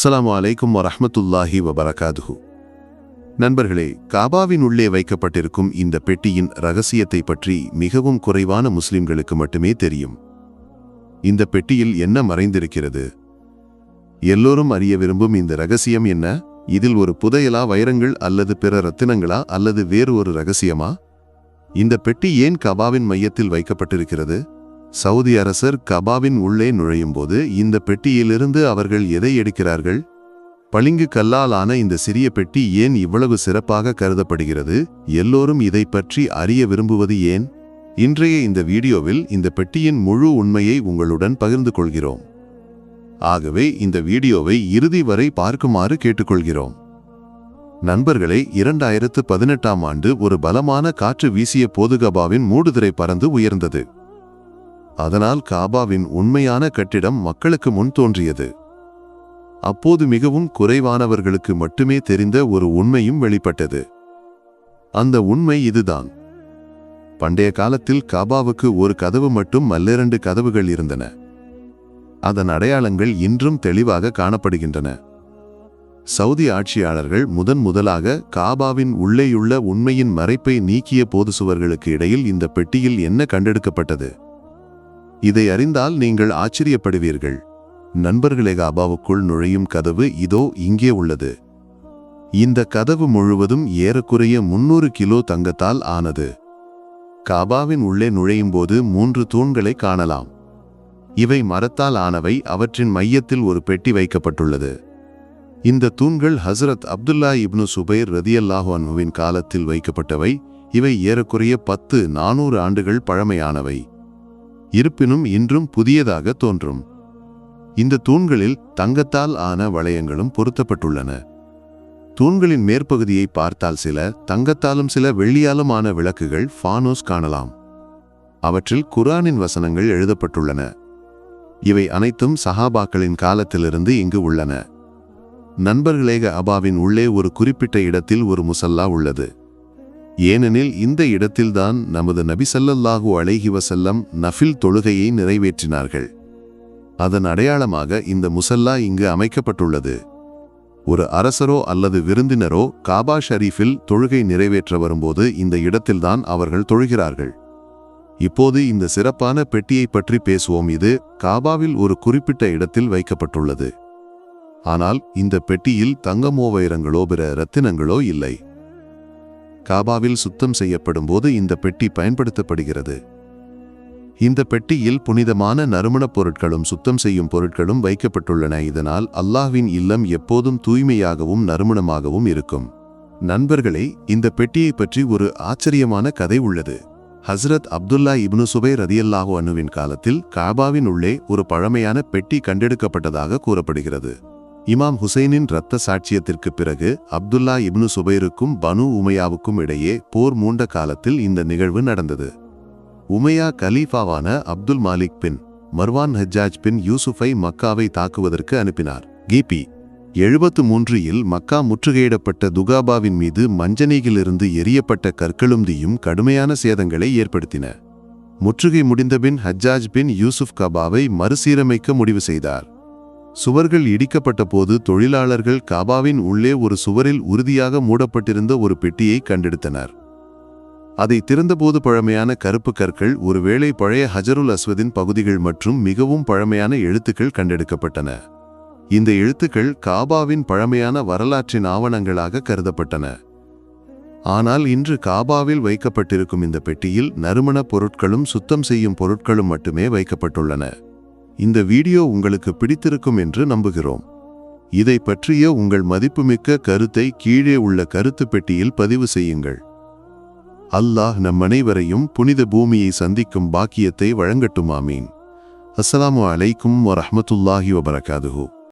அஸ்ஸலாமு அலைக்கும் வரஹ்மத்துல்லாஹி வபரகாதுஹு. நண்பர்களே, காபாவின் உள்ளே வைக்கப்பட்டிருக்கும் இந்த பெட்டியின் ரகசியத்தை பற்றி மிகவும் குறைவான முஸ்லிம்களுக்கு மட்டுமே தெரியும். இந்த பெட்டியில் என்ன மறைந்திருக்கிறது? எல்லோரும் அறிய விரும்பும் இந்த ரகசியம் என்ன? இதில் ஒரு புதையலா, வைரங்கள் அல்லது பிற ரத்தினங்களா, அல்லது வேறு ஒரு ரகசியமா? இந்த பெட்டி ஏன் கபாவின் மையத்தில் வைக்கப்பட்டிருக்கிறது? சவுதி அரசர் கபாவின் உள்ளே நுழையும்போது இந்த பெட்டியிலிருந்து அவர்கள் எதை எடுக்கிறார்கள்? பளிங்கு கல்லால் ஆன இந்த சிறிய பெட்டி ஏன் இவ்வளவு சிறப்பாக கருதப்படுகிறது? எல்லோரும் இதை பற்றி அறிய விரும்புவது ஏன்? இன்றைய இந்த வீடியோவில் இந்த பெட்டியின் முழு உண்மையை உங்களுடன் பகிர்ந்து கொள்கிறோம். ஆகவே இந்த வீடியோவை இறுதி வரை பார்க்குமாறு கேட்டுக்கொள்கிறோம். நண்பர்களே, 2018ஆம் ஆண்டு ஒரு பலமான காற்று வீசிய போது கபாவின் மூடுதிரை பறந்து உயர்ந்தது. அதனால் காபாவின் உண்மையான கட்டிடம் மக்களுக்கு முன் தோன்றியது. அப்போது மிகவும் குறைவானவர்களுக்கு மட்டுமே தெரிந்த ஒரு உண்மையும் வெளிப்பட்டது. அந்த உண்மை இதுதான். பண்டைய காலத்தில் காபாவுக்கு ஒரு கதவு மட்டும் அல்ல, 2 கதவுகள் இருந்தன. அதன் அடையாளங்கள் இன்றும் தெளிவாக காணப்படுகின்றன. சவுதி ஆட்சியாளர்கள் முதலாக காபாவின் உள்ளேயுள்ள உண்மையின் மறைப்பை நீக்கிய போது சுவர்களுக்கு இடையில் இந்த பெட்டியில் என்ன கண்டெடுக்கப்பட்டது? இதை அறிந்தால் நீங்கள் ஆச்சரியப்படுவீர்கள். நண்பர்களே, காபாவுக்குள் நுழையும் கதவு இதோ இங்கே உள்ளது. இந்த கதவு முழுவதும் ஏறக்குறைய 300 கிலோ தங்கத்தால் ஆனது. காபாவின் உள்ளே நுழையும் போது 3 தூண்களை காணலாம். இவை மரத்தால் ஆனவை. அவற்றின் மையத்தில் ஒரு பெட்டி வைக்கப்பட்டுள்ளது. இந்த தூண்கள் ஹஸ்ரத் அப்துல்லா இப்னு சுபைர் ரதியல்லாஹு அன்ஹுவின் காலத்தில் வைக்கப்பட்டவை. இவை ஏறக்குறைய 400 ஆண்டுகள் பழமையானவை. இருப்பினும் இன்றும் புதியதாக தோன்றும். இந்த தூண்களில் தங்கத்தால் ஆன வளையங்களும் பொருத்தப்பட்டுள்ளன. தூண்களின் மேற்பகுதியை பார்த்தால் சில தங்கத்தாலும் சில வெள்ளியாலும் ஆன விளக்குகள், ஃபானோஸ் காணலாம். அவற்றில் குர்ஆனின் வசனங்கள் எழுதப்பட்டுள்ளன. இவை அனைத்தும் சஹாபாக்களின் காலத்திலிருந்து இங்கு உள்ளன. நண்பர்களே, காபாவின் உள்ளே ஒரு குறிப்பிட்ட இடத்தில் ஒரு முசல்லா உள்ளது. ஏனெனில் இந்த இடத்தில்தான் நமது நபி ஸல்லல்லாஹு அலைஹி வஸல்லம் நஃபில் தொழுகையை நிறைவேற்றினார்கள். அதன் அடையாளமாக இந்த முசல்லா இங்கு அமைக்கப்பட்டுள்ளது. ஒரு அரசரோ அல்லது விருந்தினரோ காபா ஷரீஃபில் தொழுகை நிறைவேற்ற வரும்போது இந்த இடத்தில்தான் அவர்கள் தொழுகிறார்கள். இப்போது இந்த சிறப்பான பெட்டியை பற்றி பேசுவோம். இது காபாவில் ஒரு குறிப்பிட்ட இடத்தில் வைக்கப்பட்டுள்ளது. ஆனால் இந்த பெட்டியில் தங்கமோ, வைரங்களோ, பிற ரத்தினங்களோ இல்லை. காபாவில் சுத்தம் செய்யப்படும் போது இந்த பெட்டி பயன்படுத்தப்படுகிறது. இந்த பெட்டியில் புனிதமான நறுமணப் பொருட்களும் சுத்தம் செய்யும் பொருட்களும் வைக்கப்பட்டுள்ளன. இதனால் அல்லாஹ்வின் இல்லம் எப்போதும் தூய்மையாகவும் நறுமணமாகவும் இருக்கும். நண்பர்களே, இந்த பெட்டியை பற்றி ஒரு ஆச்சரியமான கதை உள்ளது. ஹஸ்ரத் அப்துல்லா இப்னு சுபைர் ரதியல்லாஹு அன்ஹுவின் காலத்தில் காபாவின் உள்ளே ஒரு பழமையான பெட்டி கண்டெடுக்கப்பட்டதாக கூறப்படுகிறது. இமாம் ஹுசைனின் இரத்த சாட்சியத்திற்கு பிறகு அப்துல்லா இப்னு சுபைருக்கும் பனு உமையாவுக்கும் இடையே போர் மூண்ட காலத்தில் இந்த நிகழ்வு நடந்தது. உமையா கலீஃபாவான அப்துல் மாலிக் பின் மர்வான் ஹஜ்ஜாஜ் பின் யூசுஃபை மக்காவை தாக்குவதற்கு அனுப்பினார். கிபி 73இல் மக்கா முற்றுகையிடப்பட்ட துகாபாவின் மீது மஞ்சனீகிலிருந்து எரியப்பட்ட கற்களும் தீயும் கடுமையான சேதங்களை ஏற்படுத்தின. முற்றுகை முடிந்தபின் ஹஜ்ஜாஜ் பின் யூசுப் காபாவை மறுசீரமைக்க முடிவு செய்தார். சுவர்கள் இடிக்கப்பட்ட போது தொழிலாளர்கள் காபாவின் உள்ளே ஒரு சுவரில் உறுதியாக மூடப்பட்டிருந்த ஒரு பெட்டியை கண்டெடுத்தனர். அதை திறந்தபோது பழமையான கருப்பு கற்கள், ஒருவேளை பழைய ஹஜருல் அஸ்வதின் பகுதிகள் மற்றும் மிகவும் பழமையான எழுத்துக்கள் கண்டெடுக்கப்பட்டன. இந்த எழுத்துக்கள் காபாவின் பழமையான வரலாற்றின் ஆவணங்களாக கருதப்பட்டன. ஆனால் இன்று காபாவில் வைக்கப்பட்டிருக்கும் இந்த பெட்டியில் நறுமணப் பொருட்களும் சுத்தம் செய்யும் பொருட்களும் மட்டுமே வைக்கப்பட்டுள்ளன. இந்த வீடியோ உங்களுக்கு பிடித்திருக்கும் என்று நம்புகிறோம். இதை பற்றிய உங்கள் மதிப்புமிக்க கருத்தை கீழே உள்ள கருத்து பெட்டியில் பதிவு செய்யுங்கள். அல்லாஹ் நம் அனைவரையும் புனித பூமியை சந்திக்கும் பாக்கியத்தை வழங்கட்டும். ஆமீன். அஸ்ஸலாமு அலைக்கும் வரஹ்மத்துல்லாஹி வபரகாதுஹு.